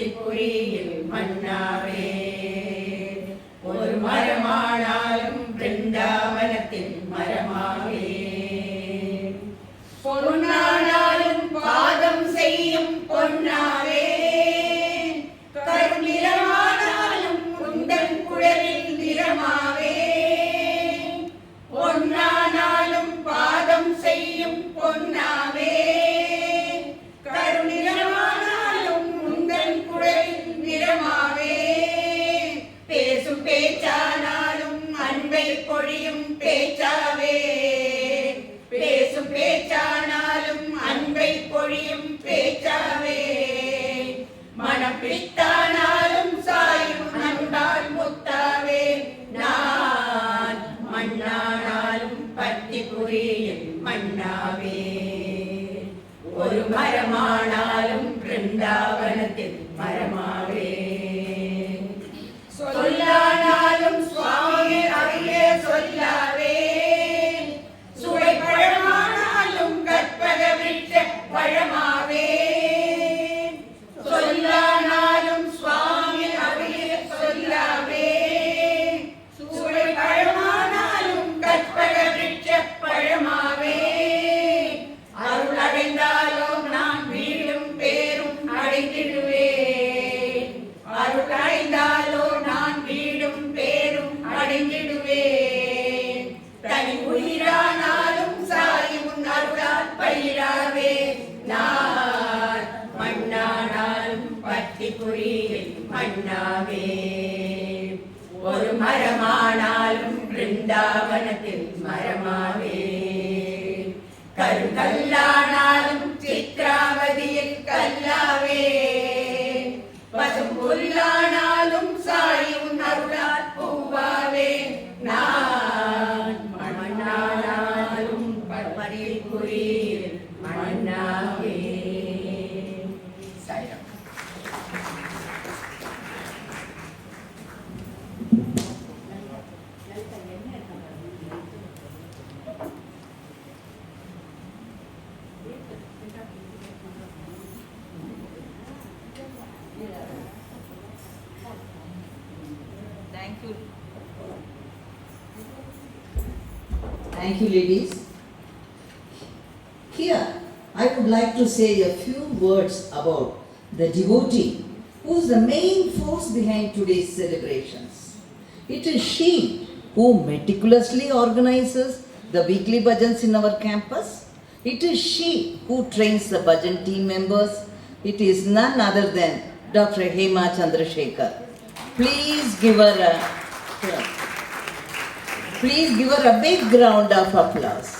பத்திக்குழியில் மன்னாவே. ஒரு மரமானாலும் பிருந்தாவனத்தின் மரமாவே. பொன்னானாலும் பாதம் செய்யும் பொன்னாவே. கருநிறமானாலும் உந்தன் குழலில் நிறமாவே. பொன்னானாலும் பாதம் செய்யும் பொன்னாவே. கருநிறமானாலும் உந்தன் குழலில் நிறமாவே. பேசும் பேச்சானாலும் அன்பை பொழியும் பேச்சாவே. பேசும் பேச்சானாலும் அன்பை பொழியும் பேச்சாவே. மனப்பித்தானாலும் சாயும் அன்பால் முத்தாவே. நான் மண்ணானாலும் பத்திக்குழியில் மண்ணாவே. ஒரு மரமானாலும் பிருந்தாவனத்தில் மரமாவே. சொல்லானாலும் சுவாமி அருளே சொல்லாவே. சுவை பழமானாலும் கற்பக விருட்ச பழமாவே. சொல்லானாலும் சுவாமி அருளே சொல்லாவே. சுவை பழமானாலும் கற்பக விருட்ச பழமாவே. அருள் அடைந்தாலோ நான் வீடும் பேரும் அடைந்திடுவேன். அருள் அடைந்தாலோ நான் வீடும் பேரும் அடைந்திடுவேன். தனி உயிரானாலும் சாயும் அருளால் பயிராவே. நான் மண்ணானாலும் பத்திக்குழியில் மண்ணாவே. ஒரு மரமானாலும் பிருந்தாவனத்தில் மரமாவே. கருங்கல்லானாலும் சித்ராவதியில் கல்லாவே. பசும் புல்லானாலும் சாயும் அருளால் பூவாவே. நான் மண்ணானாலும் பத்திக்குழியில் மண்ணாவே. சயம். Thank you. Thank you, ladies. Here, I would like to say a few words about the devotee, who is the main force behind today's celebrations. It is she who meticulously organizes the weekly bhajans in our campus. It is she who trains the bhajan team members. It is none other than Dr. Hema Chandrasekhar. Please give her a big round of applause.